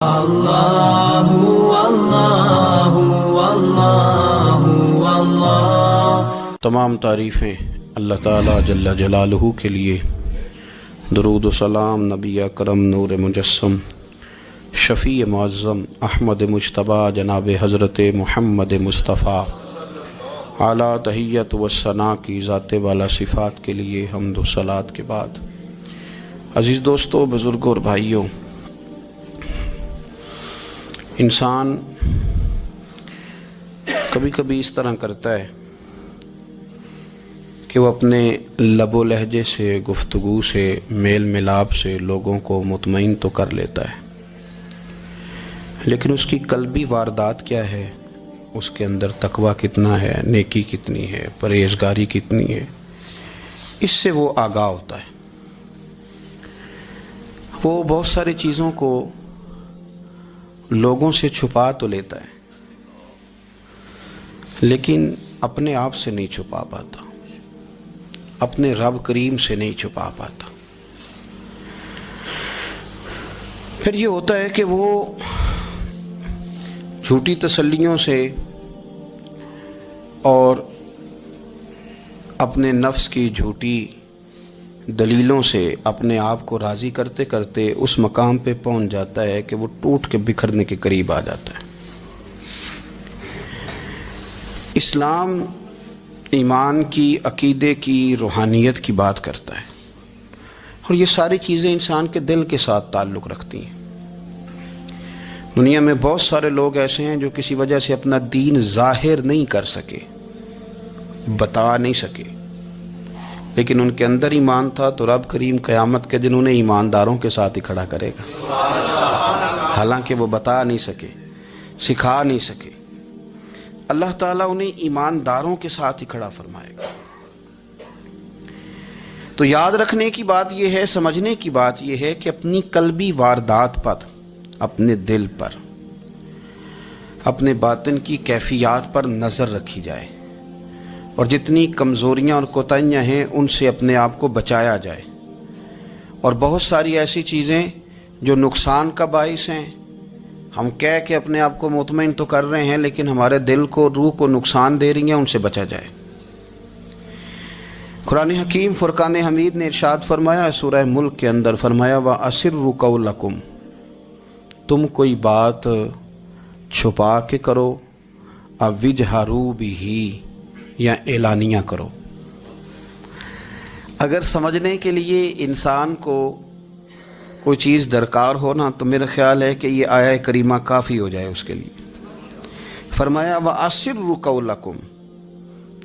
اللہ اللہ اللہ اللہ۔ تمام تعریفیں اللہ تعالیٰ جل جلالہ کے لیے، درود و سلام نبی اکرم نور مجسم شفیع معظم احمد مجتبیٰ جناب حضرت محمد مصطفیٰ اعلیٰ تحیت و ثنا کی ذات والا صفات کے لیے حمد و صلات کے بعد، عزیز دوستو، بزرگوں اور بھائیوں، انسان کبھی کبھی اس طرح کرتا ہے کہ وہ اپنے لب و لہجے سے، گفتگو سے، میل ملاپ سے لوگوں کو مطمئن تو کر لیتا ہے، لیکن اس کی قلبی واردات کیا ہے، اس کے اندر تقویٰ کتنا ہے، نیکی کتنی ہے، پرہیزگاری کتنی ہے، اس سے وہ آگاہ ہوتا ہے۔ وہ بہت ساری چیزوں کو لوگوں سے چھپا تو لیتا ہے، لیکن اپنے آپ سے نہیں چھپا پاتا، اپنے رب کریم سے نہیں چھپا پاتا۔ پھر یہ ہوتا ہے کہ وہ جھوٹی تسلیوں سے اور اپنے نفس کی جھوٹی دلیلوں سے اپنے آپ کو راضی کرتے کرتے اس مقام پہ پہنچ جاتا ہے کہ وہ ٹوٹ کے بکھرنے کے قریب آ جاتا ہے۔ اسلام ایمان کی، عقیدے کی، روحانیت کی بات کرتا ہے، اور یہ ساری چیزیں انسان کے دل کے ساتھ تعلق رکھتی ہیں۔ دنیا میں بہت سارے لوگ ایسے ہیں جو کسی وجہ سے اپنا دین ظاہر نہیں کر سکے، بتا نہیں سکے، لیکن ان کے اندر ایمان تھا، تو رب کریم قیامت کے دن انہیں ایمانداروں کے ساتھ ہی کھڑا کرے گا، حالانکہ وہ بتا نہیں سکے، سکھا نہیں سکے، اللہ تعالیٰ انہیں ایمانداروں کے ساتھ ہی کھڑا فرمائے گا۔ تو یاد رکھنے کی بات یہ ہے، سمجھنے کی بات یہ ہے کہ اپنی قلبی واردات پر، اپنے دل پر، اپنے باطن کی کیفیات پر نظر رکھی جائے، اور جتنی کمزوریاں اور کوتاہیاں ہیں ان سے اپنے آپ کو بچایا جائے۔ اور بہت ساری ایسی چیزیں جو نقصان کا باعث ہیں، ہم کہہ کے اپنے آپ کو مطمئن تو کر رہے ہیں، لیکن ہمارے دل کو، روح کو نقصان دے رہی ہیں، ان سے بچا جائے۔ قرآن حکیم فرقان حمید نے ارشاد فرمایا، سورہ ملک کے اندر فرمایا، وَأَسِرُّوا قَوْلَكُمْ، تم کوئی بات چھپا کے کرو، اَوِجْهَرُوا بِهِ، یا اعلانیہ کرو۔ اگر سمجھنے کے لیے انسان کو کوئی چیز درکار ہو نا، تو میرا خیال ہے کہ یہ آیہ کریمہ کافی ہو جائے اس کے لیے۔ فرمایا وَأَسِرُّوا قَوْلَكُمْ،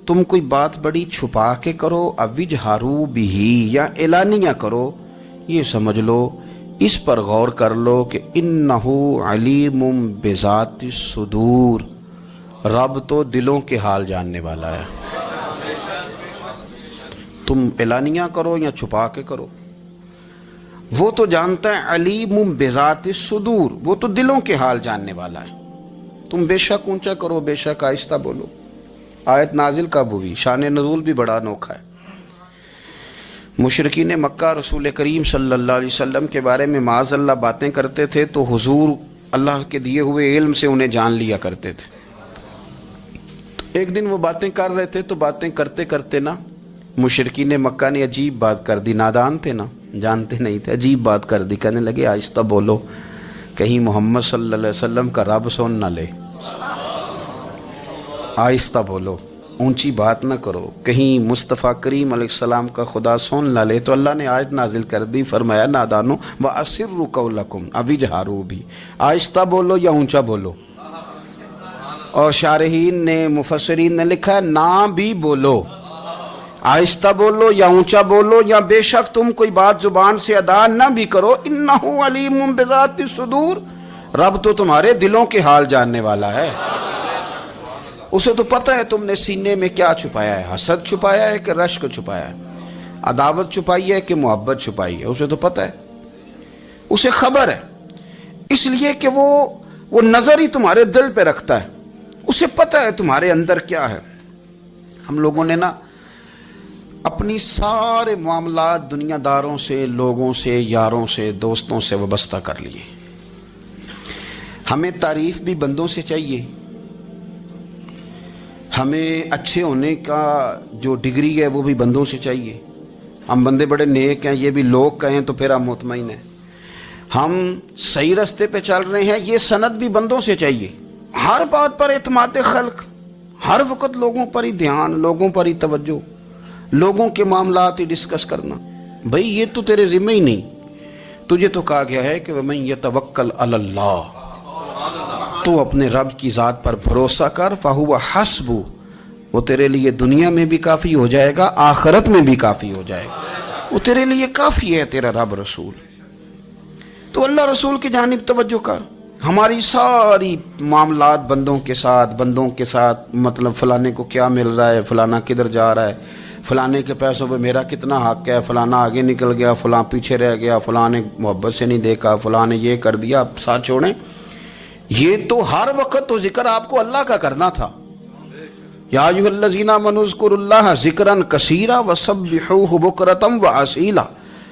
تم کوئی بات بڑی چھپا کے کرو، اَوِجْهَرُوا بِهِ، یا اعلانیہ کرو، یہ سمجھ لو، اس پر غور کر لو کہ اِنَّهُ عَلِيمٌ بِذَاتِ الصُّدُورِ، رب تو دلوں کے حال جاننے والا ہے۔ تم اعلانیہ کرو یا چھپا کے کرو، وہ تو جانتا ہے، علیم بذات الصدور، وہ تو دلوں کے حال جاننے والا ہے۔ تم بے شک اونچا کرو، بے شک آہستہ بولو۔ آیت نازل کب ہوئی؟ شان نزول بھی بڑا انوکھا ہے۔ مشرکین مکہ رسول کریم صلی اللہ علیہ وسلم کے بارے میں معاذ اللہ باتیں کرتے تھے، تو حضور اللہ کے دیے ہوئے علم سے انہیں جان لیا کرتے تھے۔ ایک دن وہ باتیں کر رہے تھے، تو باتیں کرتے کرتے نا مشرکین مکہ نے عجیب بات کر دی، نادان تھے نا، جانتے نہیں تھے، عجیب بات کر دی، کہنے لگے آہستہ بولو، کہیں محمد صلی اللہ علیہ وسلم کا رب سن نہ لے، آہستہ بولو، اونچی بات نہ کرو، کہیں مصطفیٰ کریم علیہ السلام کا خدا سن نہ لے۔ تو اللہ نے آیت نازل کر دی، فرمایا نادانو وَأَسِرُّوا قَوْلَكُمْ اَوِجْهَرُوا بِهِ، آہستہ بولو یا اونچا بولو۔ اور شارحین نے، مفسرین نے لکھا ہے نہ بھی بولو، آہستہ بولو یا اونچا بولو، یا بے شک تم کوئی بات زبان سے ادا نہ بھی کرو، اِنَّهُ عَلِيمٌ بِذَاتِ الصُّدُورِ، رب تو تمہارے دلوں کے حال جاننے والا ہے، اسے تو پتہ ہے تم نے سینے میں کیا چھپایا ہے، حسد چھپایا ہے کہ رشک چھپایا ہے، عداوت چھپائی ہے کہ محبت چھپائی ہے، اسے تو پتہ ہے، اسے خبر ہے، اس لیے کہ وہ نظر ہی تمہارے دل پہ رکھتا ہے، اسے پتہ ہے تمہارے اندر کیا ہے۔ ہم لوگوں نے نا اپنی سارے معاملات دنیا داروں سے، لوگوں سے، یاروں سے، دوستوں سے وابستہ کر لیے، ہمیں تعریف بھی بندوں سے چاہیے، ہمیں اچھے ہونے کا جو ڈگری ہے وہ بھی بندوں سے چاہیے. ہم بندے بڑے نیک ہیں، یہ بھی لوگ کہیں تو پھر ہم مطمئن ہیں. ہم صحیح راستے پہ چل رہے ہیں، یہ سند بھی بندوں سے چاہیے. ہر بات پر اعتماد خلق، ہر وقت لوگوں پر ہی دھیان، لوگوں پر ہی توجہ، لوگوں کے معاملات ہی ڈسکس کرنا. بھئی یہ تو تیرے ذمہ ہی نہیں. تجھے تو کہا گیا ہے کہ وَمَن يَتَوَكَّلْ عَلَى اللَّهِ، تو اپنے رب کی ذات پر بھروسہ کر، فَهُوَ حَسْبُهُ، وہ تیرے لیے دنیا میں بھی کافی ہو جائے گا، آخرت میں بھی کافی ہو جائے گا. وہ تیرے لیے کافی ہے، تیرا رب رسول. تو اللہ رسول کی جانب توجہ کر. ہماری ساری معاملات بندوں کے ساتھ مطلب فلانے کو کیا مل رہا ہے، فلانا کدھر جا رہا ہے، فلانے کے پیسوں پہ میرا کتنا حق ہے، فلانا آگے نکل گیا، فلاں پیچھے رہ گیا، فلاں نے محبت سے نہیں دیکھا، فلاں نے یہ کر دیا. آپ ساتھ چھوڑیں، یہ تو ہر وقت تو ذکر آپ کو اللہ کا کرنا تھا. یا ایھا الذین آمنوا اذکروا اللہ ذکرا کثیرا وسبحوہ بکرۃ واسیلا.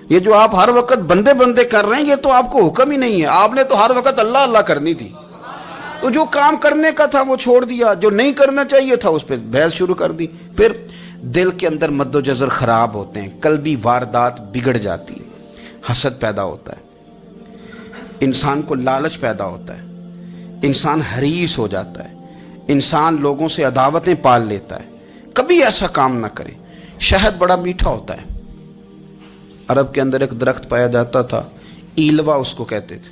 یہ جو آپ ہر وقت بندے کر رہے ہیں، یہ تو آپ کو حکم ہی نہیں ہے. آپ نے تو ہر وقت اللہ اللہ کرنی تھی. تو جو کام کرنے کا تھا وہ چھوڑ دیا، جو نہیں کرنا چاہیے تھا اس پہ بحث شروع کر دی. پھر دل کے اندر مد و جزر خراب ہوتے ہیں، قلبی واردات بگڑ جاتی ہے، حسد پیدا ہوتا ہے، انسان کو لالچ پیدا ہوتا ہے، انسان حریص ہو جاتا ہے، انسان لوگوں سے عداوتیں پال لیتا ہے. کبھی ایسا کام نہ کرے. شہد بڑا میٹھا ہوتا ہے. عرب کے اندر ایک درخت پایا جاتا تھا، ایلوا اس کو کہتے تھے.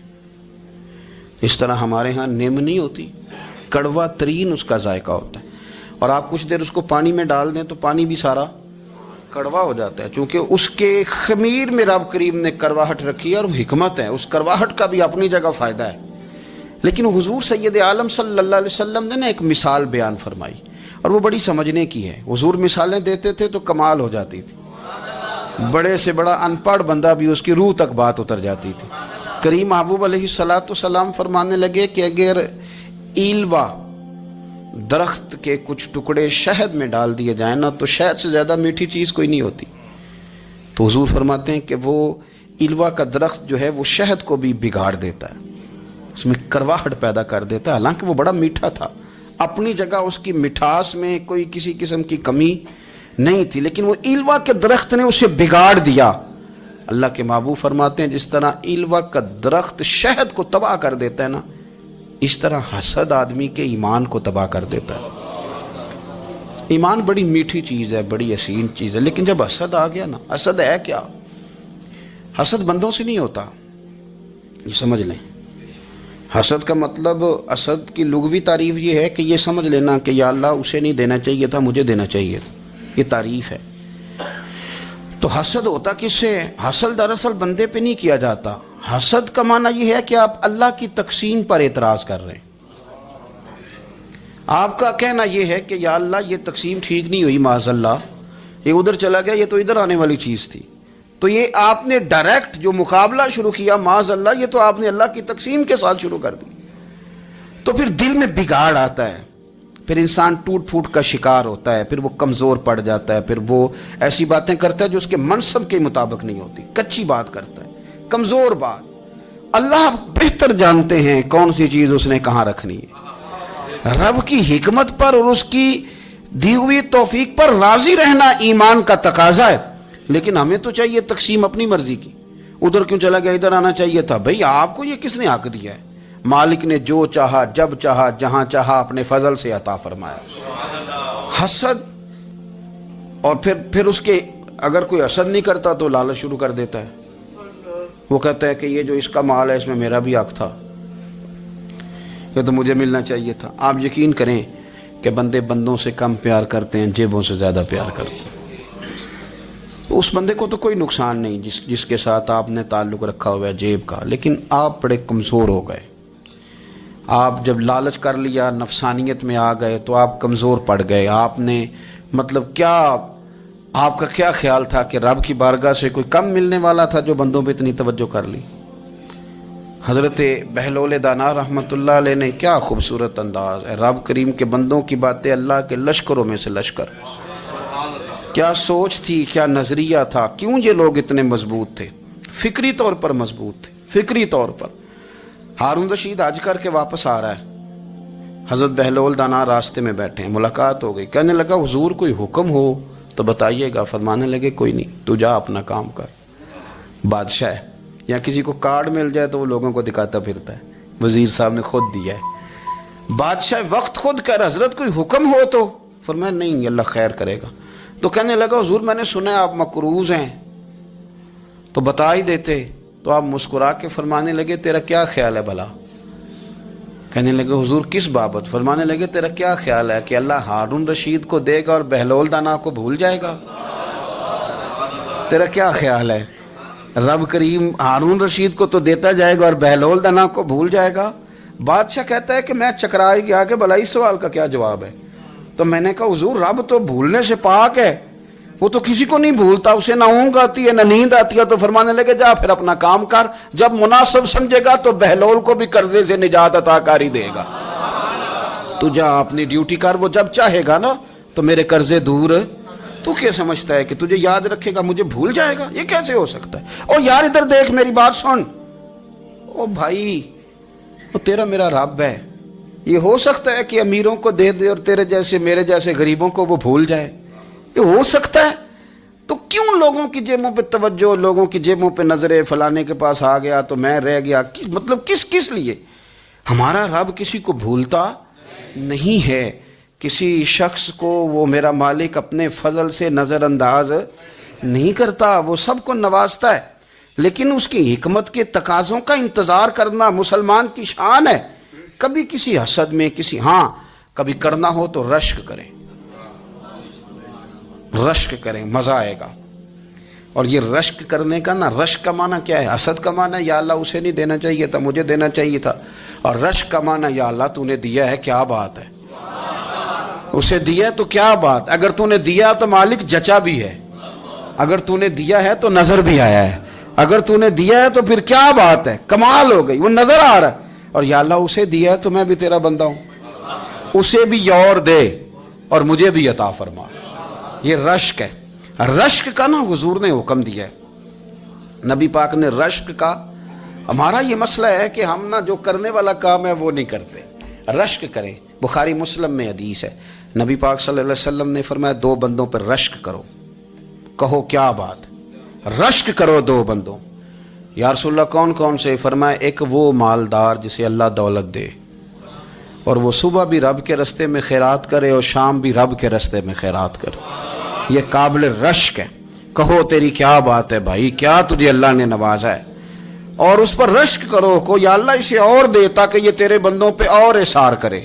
اس طرح ہمارے ہاں نیم نہیں ہوتی، کڑوا ترین اس کا ذائقہ ہوتا ہے. اور آپ کچھ دیر اس کو پانی میں ڈال دیں تو پانی بھی سارا کڑوا ہو جاتا ہے، چونکہ اس کے خمیر میں رب کریم نے کرواہٹ رکھی ہے. اور حکمت ہے، اس کرواہٹ کا بھی اپنی جگہ فائدہ ہے. لیکن حضور سید عالم صلی اللہ علیہ وسلم نے ایک مثال بیان فرمائی، اور وہ بڑی سمجھنے کی ہے. حضور مثالیں دیتے تھے تو کمال ہو جاتی تھی. بڑے سے بڑا ان پڑھ بندہ بھی اس کی روح تک بات اتر جاتی تھی. کریم محبوب علیہ السلام فرمانے لگے کہ اگر ایلوا درخت کے کچھ ٹکڑے شہد میں ڈال دیے جائیں نا تو شہد سے زیادہ میٹھی چیز کوئی نہیں ہوتی. تو حضور فرماتے ہیں کہ وہ ایلوا کا درخت جو ہے وہ شہد کو بھی بگاڑ دیتا ہے، اس میں کرواہٹ پیدا کر دیتا ہے. حالانکہ وہ بڑا میٹھا تھا، اپنی جگہ اس کی مٹھاس میں کوئی کسی قسم کی کمی نہیں تھی، لیکن وہ ایلوا کے درخت نے اسے بگاڑ دیا. اللہ کے محبوب فرماتے ہیں جس طرح ایلوا کا درخت شہد کو تباہ کر دیتا ہے نا، اس طرح حسد آدمی کے ایمان کو تباہ کر دیتا ہے. ایمان بڑی میٹھی چیز ہے، بڑی حسین چیز ہے، لیکن جب حسد آ گیا نا، حسد ہے کیا؟ حسد بندوں سے نہیں ہوتا، یہ سمجھ لیں. حسد کا مطلب، حسد کی لغوی تعریف یہ ہے کہ یہ سمجھ لینا کہ یا اللہ اسے نہیں دینا چاہیے تھا، مجھے دینا چاہیے تھا. یہ تعریف ہے. تو حسد ہوتا کس سے؟ حسد دراصل بندے پہ نہیں کیا جاتا. حسد کا معنی یہ ہے کہ آپ اللہ کی تقسیم پر اعتراض کر رہے ہیں. آپ کا کہنا یہ ہے کہ یا اللہ یہ تقسیم ٹھیک نہیں ہوئی، معاذ اللہ یہ ادھر چلا گیا، یہ تو ادھر آنے والی چیز تھی. تو یہ آپ نے ڈائریکٹ جو مقابلہ شروع کیا، معاذ اللہ یہ تو آپ نے اللہ کی تقسیم کے ساتھ شروع کر دی. تو پھر دل میں بگاڑ آتا ہے، پھر انسان ٹوٹ پھوٹ کا شکار ہوتا ہے، پھر وہ کمزور پڑ جاتا ہے، پھر وہ ایسی باتیں کرتا ہے جو اس کے منصب کے مطابق نہیں ہوتی، کچی بات کرتا ہے، کمزور بات. اللہ بہتر جانتے ہیں کون سی چیز اس نے کہاں رکھنی ہے. رب کی حکمت پر اور اس کی دی ہوئی توفیق پر راضی رہنا ایمان کا تقاضا ہے. لیکن ہمیں تو چاہیے تقسیم اپنی مرضی کی. ادھر کیوں چلا گیا، ادھر آنا چاہیے تھا. بھئی آپ کو یہ کس نے حق دیا ہے؟ مالک نے جو چاہا، جب چاہا، جہاں چاہا اپنے فضل سے عطا فرمایا. حسد، اور پھر اس کے اگر کوئی حسد نہیں کرتا تو لالچ شروع کر دیتا ہے. وہ کہتا ہے کہ یہ جو اس کا مال ہے اس میں میرا بھی حق تھا، یہ تو مجھے ملنا چاہیے تھا. آپ یقین کریں کہ بندے بندوں سے کم پیار کرتے ہیں، جیبوں سے زیادہ پیار کرتے ہیں. اس بندے کو تو کوئی نقصان نہیں جس کے ساتھ آپ نے تعلق رکھا ہوا ہے جیب کا، لیکن آپ بڑے کمزور ہو گئے. آپ جب لالچ کر لیا، نفسانیت میں آ گئے تو آپ کمزور پڑ گئے. آپ نے مطلب کیا، آپ کا کیا خیال تھا کہ رب کی بارگاہ سے کوئی کم ملنے والا تھا جو بندوں پہ اتنی توجہ کر لی. حضرت بہلول دانا رحمۃ اللہ علیہ نے کیا خوبصورت انداز ہے. رب کریم کے بندوں کی باتیں اللہ کے لشکروں میں سے لشکر. کیا سوچ تھی، کیا نظریہ تھا، کیوں یہ لوگ اتنے مضبوط تھے، فکری طور پر مضبوط تھے، فکری طور پر. ہارون رشید حج کر کے واپس آ رہا ہے، حضرت بہلول دانا راستے میں بیٹھے ہیں، ملاقات ہو گئی، کہنے لگا حضور کوئی حکم ہو تو بتائیے گا۔ فرمانے لگے کوئی نہیں، تو جا اپنا کام کر۔ بادشاہ ہے یا کسی کو کارڈ مل جائے تو وہ لوگوں کو دکھاتا پھرتا ہے، وزیر صاحب نے خود دیا ہے۔ بادشاہ وقت خود کہہ رہا حضرت کوئی حکم ہو تو؟ فرمایا نہیں، اللہ خیر کرے گا۔ تو کہنے لگا حضور میں نے سنا ہے آپ مقروض ہیں، تو بتا ہی دیتے۔ تو آپ مسکرا کے فرمانے لگے تیرا کیا خیال ہے بھلا؟ کہنے لگے حضور کس بابت؟ فرمانے لگے تیرا کیا خیال ہے کہ اللہ ہارون رشید کو دے گا اور بہلول دانا کو بھول جائے گا؟ تیرا کیا خیال ہے؟ رب کریم ہارون رشید کو تو دیتا جائے گا اور بہلول دانا کو بھول جائے گا؟ بادشاہ کہتا ہے کہ میں چکرا ہی گیا کہ بھلا اس سوال کا کیا جواب ہے؟ تو میں نے کہا حضور رب تو بھولنے سے پاک ہے، وہ تو کسی کو نہیں بھولتا، اسے نہ اونگ آتی ہے نہ نیند آتی ہے۔ تو فرمانے لگے جا پھر اپنا کام کر، جب مناسب سمجھے گا تو بہلول کو بھی قرضے سے نجات عطا کاری دے گا۔ تو جا اپنی ڈیوٹی کر، وہ جب چاہے گا نا تو میرے قرضے دور۔ تو کیا سمجھتا ہے کہ تجھے یاد رکھے گا مجھے بھول جائے گا؟ یہ کیسے ہو سکتا ہے؟ اور یار ادھر دیکھ میری بات سن، او بھائی وہ تیرا میرا رب ہے، یہ ہو سکتا ہے کہ امیروں کو دے دے اور تیرے جیسے میرے جیسے غریبوں کو وہ بھول جائے؟ یہ ہو سکتا ہے؟ تو کیوں لوگوں کی جیبوں پہ توجہ، لوگوں کی جیبوں پہ نظریں، فلانے کے پاس آ گیا تو میں رہ گیا، مطلب کس لیے؟ ہمارا رب کسی کو بھولتا نہیں ہے، کسی شخص کو وہ میرا مالک اپنے فضل سے نظر انداز نہیں کرتا، وہ سب کو نوازتا ہے، لیکن اس کی حکمت کے تقاضوں کا انتظار کرنا مسلمان کی شان ہے۔ کبھی کسی حسد میں کبھی کرنا ہو تو رشک کریں، مزہ آئے گا۔ اور یہ رشک کرنے کا نا، رشک کا معنی کیا ہے؟ حسد کا معنی یا اللہ اسے نہیں دینا چاہیے تھا، مجھے دینا چاہیے تھا، اور رشک کا معنی یا اللہ تو نے دیا ہے، کیا بات ہے، اسے دیا تو کیا بات، اگر تو نے دیا تو مالک جچا بھی ہے، اگر تو نے دیا ہے تو نظر بھی آیا ہے، اگر تو نے دیا ہے تو پھر کیا بات ہے، کمال ہو گئی، وہ نظر آ رہا ہے۔ اور یا اللہ اسے دیا ہے تو میں بھی تیرا بندہ ہوں، اسے بھی اور دے اور مجھے بھی عطا فرما۔ یہ رشک ہے۔ رشک کا نا حضور نے حکم دیا ہے، نبی پاک نے رشک کا۔ ہمارا یہ مسئلہ ہے کہ ہم نا جو کرنے والا کام ہے وہ نہیں کرتے، رشک کریں۔ بخاری مسلم میں حدیث ہے، نبی پاک صلی اللہ علیہ وسلم نے فرمایا دو بندوں پر رشک کرو۔ کہو کیا بات؟ رشک کرو دو بندوں۔ یا رسول اللہ کون کون سے؟ فرمایا ایک وہ مالدار جسے اللہ دولت دے اور وہ صبح بھی رب کے رستے میں خیرات کرے اور شام بھی رب کے رستے میں خیرات کرے، یہ قابل رشک ہے۔ کہو تیری کیا بات ہے بھائی، کیا تجھے اللہ نے نوازا ہے، اور اس پر رشک کرو، کو یا اللہ اسے اور دے تاکہ یہ تیرے بندوں پہ اور اثار کرے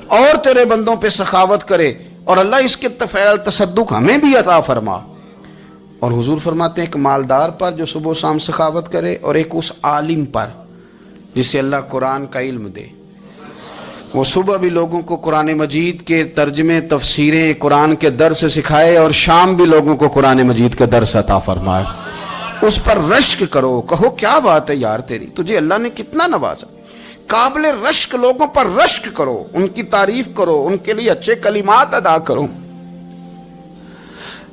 اور تیرے بندوں پہ سخاوت کرے، اور اللہ اس کے تفعیل تصدق ہمیں بھی عطا فرما۔ اور حضور فرماتے ہیں ایک مالدار پر جو صبح و شام سخاوت کرے، اور ایک اس عالم پر جسے اللہ قرآن کا علم دے، وہ صبح بھی لوگوں کو قرآن مجید کے ترجمے، تفسیریں، قرآن کے درس سکھائے، اور شام بھی لوگوں کو قرآن مجید کے درس عطا فرمائے۔ اس پر رشک کرو، کہو کیا بات ہے یار تیری، تجھے اللہ نے کتنا نوازا۔ قابل رشک لوگوں پر رشک کرو، ان کی تعریف کرو، ان کے لیے اچھے کلمات ادا کرو۔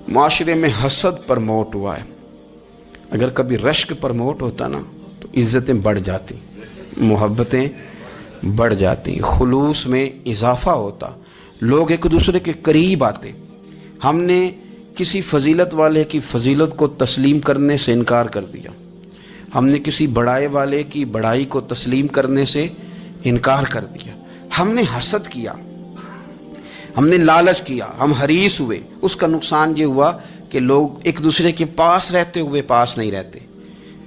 معاشرے میں حسد پرموٹ ہوا ہے، اگر کبھی رشک پرموٹ ہوتا نا تو عزتیں بڑھ جاتی، محبتیں بڑھ جاتی، خلوص میں اضافہ ہوتا، لوگ ایک دوسرے کے قریب آتے۔ ہم نے کسی فضیلت والے کی فضیلت کو تسلیم کرنے سے انکار کر دیا، ہم نے کسی بڑائی والے کی بڑائی کو تسلیم کرنے سے انکار کر دیا، ہم نے حسد کیا، ہم نے لالچ کیا، ہم حریص ہوئے۔ اس کا نقصان یہ ہوا کہ لوگ ایک دوسرے کے پاس رہتے ہوئے پاس نہیں رہتے،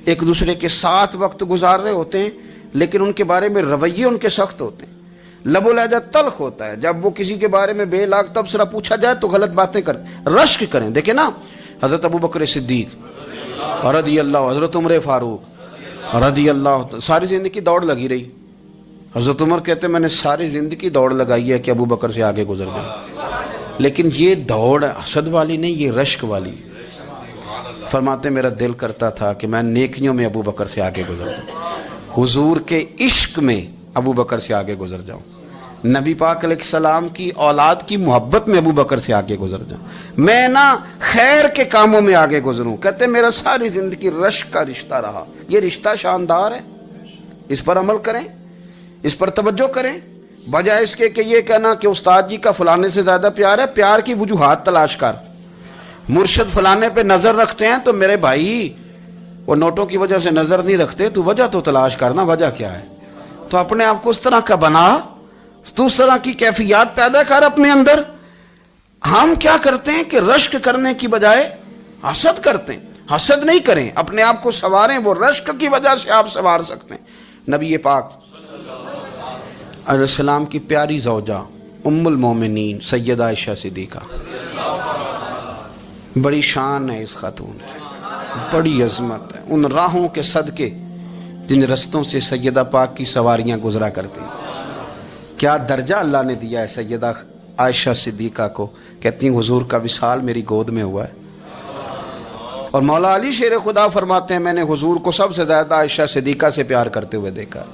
ایک دوسرے کے ساتھ وقت گزار رہے ہوتے ہیں لیکن ان کے بارے میں رویے ان کے سخت ہوتے ہیں، لب و لہجہ تلخ ہوتا ہے، جب وہ کسی کے بارے میں بے لاگ تبصرہ پوچھا جائے تو غلط باتیں کریں۔ رشک کریں، دیکھیں نا حضرت ابو بکر صدیق رضی اللہ، حضرت عمر فاروق رضی اللہ، ساری زندگی دوڑ لگی رہی۔ حضرت عمر کہتے میں نے ساری زندگی دوڑ لگائی ہے کہ ابو بکر سے آگے گزر گئے، لیکن یہ دوڑ حسد والی نہیں، یہ رشک والی۔ فرماتے میرا دل کرتا تھا کہ میں نیکیوں میں ابو بکر سے آگے گزر جاؤں، حضور کے عشق میں ابو بکر سے آگے گزر جاؤں، نبی پاک علیہ السلام کی اولاد کی محبت میں ابو بکر سے آگے گزر جاؤں، میں نا خیر کے کاموں میں آگے گزروں۔ کہتے میرا ساری زندگی رشک کا رشتہ رہا، یہ رشتہ شاندار ہے، اس پر عمل کریں، اس پر توجہ کریں، بجائے اس کے کہ یہ کہنا کہ استاد جی کا فلانے سے زیادہ پیار ہے، پیار کی وجوہات تلاش کر، مرشد فلانے پہ نظر رکھتے ہیں تو میرے بھائی وہ نوٹوں کی وجہ سے نظر نہیں رکھتے، تو وجہ تو تلاش کرنا، وجہ کیا ہے؟ تو اپنے آپ کو اس طرح کا بنا، تو اس طرح کی کیفیات پیدا کر اپنے اندر۔ ہم کیا کرتے ہیں کہ رشک کرنے کی بجائے حسد کرتے ہیں۔ حسد نہیں کریں، اپنے آپ کو سنواریں، وہ رشک کی وجہ سے آپ سنوار سکتے ہیں۔ نبی پاک علیہ السلام کی پیاری زوجہ ام المومنین سیدہ عائشہ صدیقہ، بڑی شان ہے اس خاتون کی، بڑی عظمت ہے ان راہوں کے صدقے جن رستوں سے سیدہ پاک کی سواریاں گزرا کرتی ہیں۔ کیا درجہ اللہ نے دیا ہے سیدہ عائشہ صدیقہ کو، کہتی ہیں حضور کا وصال میری گود میں ہوا ہے۔ اور مولا علی شیر خدا فرماتے ہیں میں نے حضور کو سب سے زیادہ عائشہ صدیقہ سے پیار کرتے ہوئے دیکھا،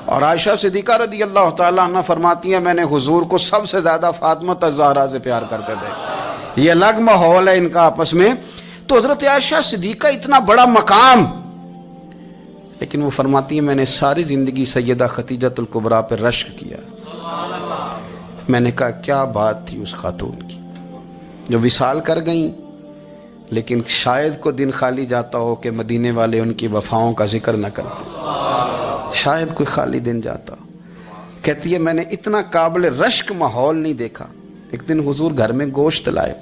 اور عائشہ صدیقہ رضی اللہ تعالیٰ عنہ فرماتی ہیں میں نے حضور کو سب سے زیادہ فاطمہ الزہرا سے پیار کرتے تھے۔ یہ الگ ماحول ہے ان کا آپس میں۔ تو حضرت عائشہ صدیقہ اتنا بڑا مقام، لیکن وہ فرماتی ہیں میں نے ساری زندگی سیدہ خدیجۃ الکبریٰ پہ رشک کیا۔ میں نے کہا کیا بات تھی اس خاتون کی جو وصال کر گئیں، لیکن شاید کو دن خالی جاتا ہو کہ مدینے والے ان کی وفاؤں کا ذکر نہ کرتے، شاید کوئی خالی دن جاتا۔ کہتی ہے میں نے اتنا قابل رشک ماحول نہیں دیکھا۔ ایک دن حضور گھر میں گوشت لائے،